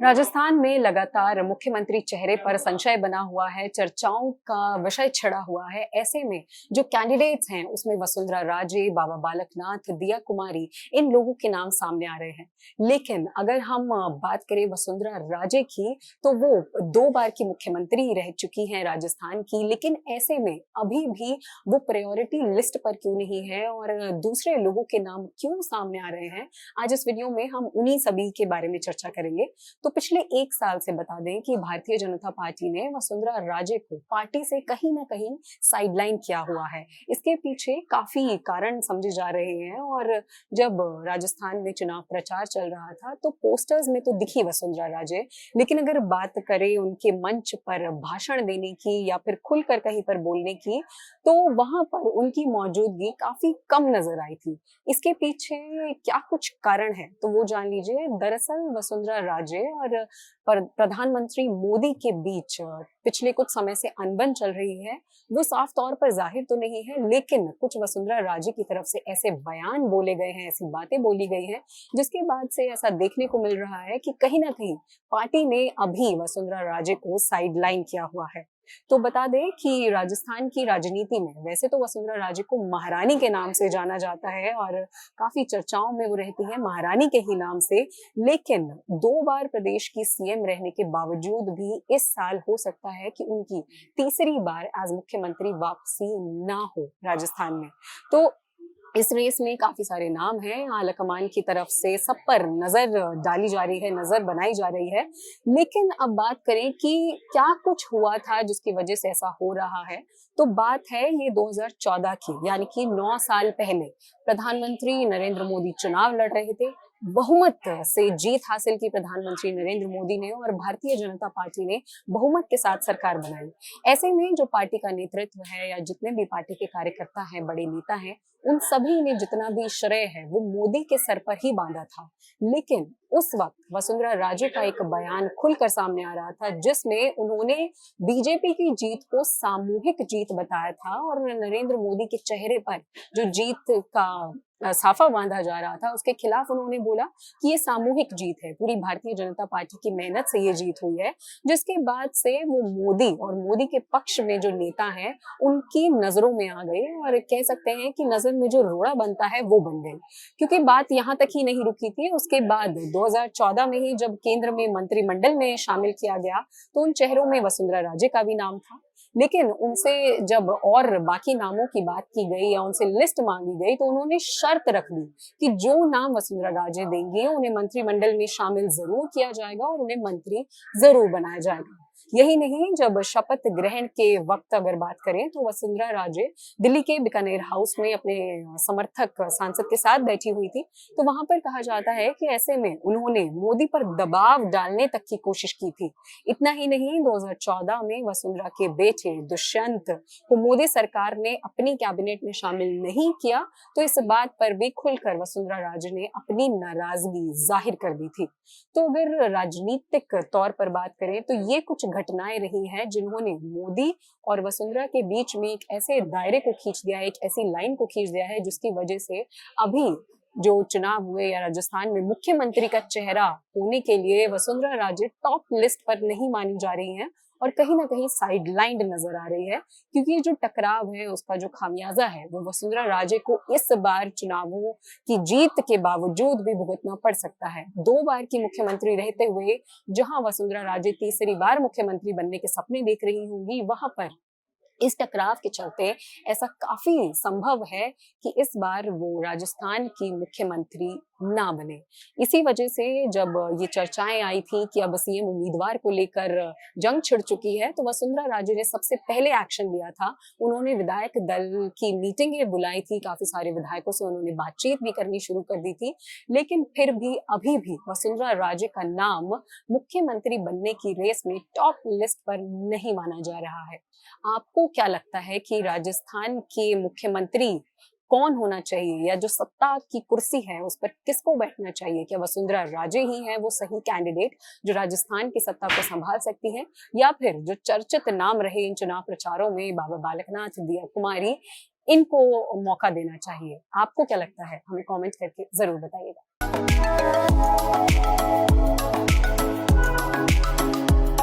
राजस्थान में लगातार मुख्यमंत्री चेहरे पर संशय बना हुआ है, चर्चाओं का विषय छिड़ा हुआ है। ऐसे में जो कैंडिडेट्स हैं, उसमें वसुंधरा राजे, बाबा बालकनाथ, दिया कुमारी, इन लोगों के नाम सामने आ रहे हैं। लेकिन अगर हम बात करें वसुंधरा राजे की, तो वो 2 बार की मुख्यमंत्री रह चुकी हैं राजस्थान की। लेकिन ऐसे में अभी भी वो प्रायोरिटी लिस्ट पर क्यों नहीं है और दूसरे लोगों के नाम क्यों सामने आ रहे हैं? आज इस वीडियो में हम उन्हीं सभी के बारे में चर्चा करेंगे। तो पिछले 1 साल से बता दें कि भारतीय जनता पार्टी ने वसुंधरा राजे को पार्टी से कहीं ना कहीं साइडलाइन किया हुआ है। इसके पीछे काफी कारण समझे जा रहे हैं और जब राजस्थान में चुनाव प्रचार चल रहा था तो पोस्टर्स में तो दिखी वसुंधरा राजे, लेकिन अगर बात करें उनके मंच पर भाषण देने की या फिर खुलकर कहीं पर बोलने की, तो वहां पर उनकी मौजूदगी काफी कम नजर आई थी। इसके पीछे क्या कुछ कारण है तो वो जान लीजिए। दरअसल वसुंधरा राजे और प्रधानमंत्री मोदी के बीच पिछले कुछ समय से अनबन चल रही है। वो साफ तौर पर जाहिर तो नहीं है, लेकिन कुछ वसुंधरा राजे की तरफ से ऐसे बयान बोले गए हैं, ऐसी बातें बोली गई हैं, जिसके बाद से ऐसा देखने को मिल रहा है कि कहीं ना कहीं पार्टी ने अभी वसुंधरा राजे को साइडलाइन किया हुआ है। तो बता दें कि राजस्थान की राजनीति में वैसे तो वसुंधरा राजे को महारानी के नाम से जाना जाता है और काफी चर्चाओं में वो रहती है महारानी के ही नाम से। लेकिन 2 बार प्रदेश की सीएम रहने के बावजूद भी इस साल हो सकता है कि उनकी तीसरी बार एज मुख्यमंत्री वापसी ना हो राजस्थान में। तो इस रेस में काफी सारे नाम हैं, आलाकमान की तरफ से सब पर नजर डाली जा रही है, नजर बनाई जा रही है। लेकिन अब बात करें कि क्या कुछ हुआ था जिसकी वजह से ऐसा हो रहा है, तो बात है ये 2014 की, यानी कि 9 साल पहले प्रधानमंत्री नरेंद्र मोदी चुनाव लड़ रहे थे। बहुमत से जीत हासिल की प्रधानमंत्री नरेंद्र मोदी ने और भारतीय जनता पार्टी ने बहुमत के साथ सरकार बनाई। ऐसे में जो पार्टी का नेतृत्व है या जितने भी पार्टी के कार्यकर्ता हैं, बड़े नेता हैं, उन सभी ने जितना भी श्रेय है वो मोदी के सर पर ही बांधा था। लेकिन उस वक्त वसुंधरा राजे का एक बयान खुलकर सामने आ रहा था, जिसमें उन्होंने बीजेपी की जीत को सामूहिक जीत बताया था और नरेंद्र मोदी के चेहरे पर जो जीत का साफा बांधा जा रहा था, उसके खिलाफ उन्होंने बोला कि ये सामूहिक जीत है, पूरी भारतीय जनता पार्टी की मेहनत से ये जीत हुई है। जिसके बाद से वो मोदी और मोदी के पक्ष में जो नेता हैं, उनकी नजरों में आ गए और कह सकते हैं कि नजर में जो रोड़ा बनता है वो बन गई। क्योंकि बात यहाँ तक ही नहीं रुकी थी, उसके बाद 2014 में ही जब केंद्र में मंत्रिमंडल में शामिल किया गया, तो उन चेहरों में वसुंधरा राजे का भी नाम था। लेकिन उनसे जब और बाकी नामों की बात की गई या उनसे लिस्ट मांगी गई, तो उन्होंने शर्त रख दी कि जो नाम वसुंधरा राजे देंगे उन्हें मंत्रिमंडल में शामिल जरूर किया जाएगा और उन्हें मंत्री जरूर बनाया जाएगा। यही नहीं, जब शपथ ग्रहण के वक्त अगर बात करें तो वसुंधरा राजे दिल्ली के बीकानेर हाउस में अपने समर्थक सांसद के साथ बैठी हुई थी। तो वहां पर कहा जाता है कि ऐसे में उन्होंने मोदी पर दबाव डालने तक की कोशिश की थी। इतना ही नहीं, 2014 में वसुंधरा के बेटे दुष्यंत को मोदी सरकार ने अपनी कैबिनेट में शामिल नहीं किया, तो इस बात पर भी खुलकर वसुंधरा राजे ने अपनी नाराजगी जाहिर कर दी थी। तो अगर राजनीतिक तौर पर बात करें तो ये कुछ घटनाएं रही हैं जिन्होंने मोदी और वसुंधरा के बीच में एक ऐसे दायरे को खींच दिया है, एक ऐसी लाइन को खींच दिया है, जिसकी वजह से अभी जो चुनाव हुए या राजस्थान में मुख्यमंत्री का चेहरा होने के लिए वसुंधरा राजे टॉप लिस्ट पर नहीं मानी जा रही हैं और कहीं ना कहीं साइडलाइंड नजर आ रही है। क्योंकि जो टकराव है उसका जो खामियाजा है वो वसुंधरा राजे को इस बार चुनावों की जीत के बावजूद भी भुगतना पड़ सकता है। 2 बार की मुख्यमंत्री रहते हुए जहां वसुंधरा राजे तीसरी बार मुख्यमंत्री बनने के सपने देख रही होंगी, वहां पर इस टकराव के चलते ऐसा काफी संभव है कि इस बार वो राजस्थान की मुख्यमंत्री ना बने। इसी वजह से जब ये चर्चाएं आई थी कि अब सीएम उम्मीदवार को लेकर जंग छिड़ चुकी है, तो वसुंधरा राजे ने सबसे पहले एक्शन लिया था। उन्होंने विधायक दल की मीटिंगें बुलाई थी, काफी सारे विधायकों से उन्होंने बातचीत भी करनी शुरू कर दी थी। लेकिन फिर भी अभी भी वसुंधरा राजे का नाम मुख्यमंत्री बनने की रेस में टॉप लिस्ट पर नहीं माना जा रहा है। आपको क्या लगता है कि राजस्थान के मुख्यमंत्री कौन होना चाहिए, या जो सत्ता की कुर्सी है उस पर किसको बैठना चाहिए? क्या वसुंधरा राजे ही हैं वो सही कैंडिडेट जो राजस्थान की सत्ता को संभाल सकती हैं, या फिर जो चर्चित नाम रहे इन चुनाव प्रचारों में बाबा बालकनाथ, दिया कुमारी, इनको मौका देना चाहिए? आपको क्या लगता है? हमें कमेंट करके जरूर बताइएगा।